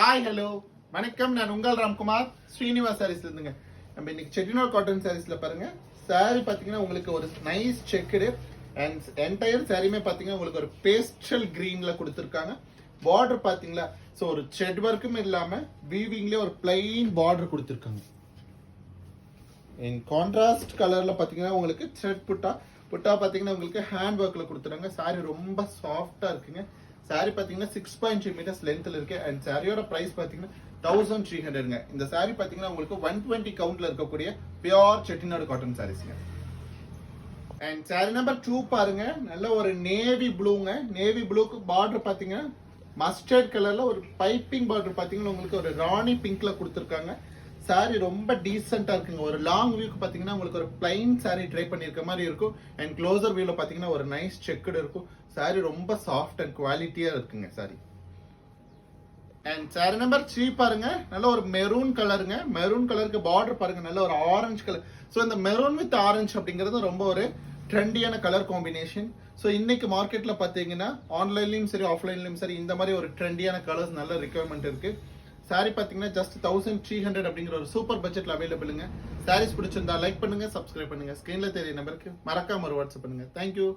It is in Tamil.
ஹாய் ஹலோ வணக்கம். நான் உங்கள் ராம்குமார் ஸ்ரீனிவாஸ் சாரீஸ்ல இருந்துங்க. நம்ம இன்னைக்கு செட்டிநாடு காட்டன் சாரீஸ்ல பாருங்க. சாரி பாத்தீங்கன்னா உங்களுக்கு ஒரு நைஸ் செக்குடு அண்ட் என்டையர் சாரியுமே பாத்தீங்கன்னா உங்களுக்கு ஒரு பேஸ்டல் கிரீன்ல கொடுத்துருக்காங்க. பார்டர் பாத்தீங்களா, ஸோ ஒரு செட் ஒர்க்கும் இல்லாம வீவிங்லேயே ஒரு பிளைன் பார்டர் கொடுத்துருக்காங்க. இன் கான்ட்ராஸ்ட் கலர்ல பாத்தீங்கன்னா உங்களுக்கு த்ரெட் புட்டா பாத்தீங்கன்னா உங்களுக்கு ஹேண்ட் ஒர்க்ல கொடுத்துருக்காங்க. சாரி ரொம்ப சாஃப்டா இருக்குங்க. சாரி பாத்தீங்கன்னா 6.3 மீட்டர்ஸ் லென்த்ல இருக்கு அண்ட் சாரியோட பிரைஸ் பாத்தீங்கன்னா 1300ங்க. இந்த சாரி பாத்தீங்கன்னா உங்களுக்கு 120 கவுண்ட்ல இருக்கக்கூடிய பியோர் செட்டிநாடு காட்டன் சாரீஸ்ங்க. அண்ட் சாரி நம்பர் 2 பாருங்க. நல்ல ஒரு நேவி ப்ளூங்க. நேவி ப்ளூக்கு பார்டர் பாத்தீங்கன்னா மஸ்டர்ட் கலர்ல ஒரு பைப்பிங் பார்டர் பாத்தீங்கன்னா உங்களுக்கு ஒரு ராணி பிங்க்ல கொடுத்துருக்காங்க. சாரி ரொம்ப டீசெண்டா இருக்குங்க. ஒரு லாங் வியூக்கு பாத்தீங்கன்னா உங்களுக்கு ஒரு பிளைன் சாரி ட்ரை பண்ணிருக்க மாதிரி இருக்கும் அண்ட் க்ளோசர் வியூல பாத்தீங்கன்னா ஒரு நைஸ் செக்குடு இருக்கும். சாரி ரொம்ப சாஃப்ட் அண்ட் குவாலிட்டியா இருக்குங்க சாரி. அண்ட் சாரி நம்பர் 3 பாருங்க. நல்ல ஒரு மெரூன் கலருங்க. மெரூன் கலருக்கு பார்டர் பாருங்க நல்ல ஒரு ஆரஞ்சு கலர். ஸோ இந்த மெரூன் வித் ஆரஞ்சு அப்படிங்கிறது ரொம்ப ஒரு ட்ரெண்டியான கலர் காம்பினேஷன். ஸோ இன்னைக்கு மார்க்கெட்ல பாத்தீங்கன்னா ஆன்லைன்லயும் சரி ஆஃப்லைன்லயும் சரி இந்த மாதிரி ஒரு ட்ரெண்டியான கலர்ஸ் நல்ல ரிக்வயர்மெண்ட் இருக்கு. சாரி பாத்தீங்கன்னா ஜஸ்ட் 1300 அப்படிங்கிற ஒரு சூப்பர் பட்ஜெட்ல அவைலபிளுங்க. சாரீஸ் பிடிச்சிருந்தா லைக் பண்ணுங்க, சப்ஸ்கிரைப் பண்ணுங்க. ஸ்கிரீன்ல தெரிய நம்பருக்கு மறக்காம ஒரு வாட்ஸ்அப் பண்ணுங்க. தேங்க்யூ.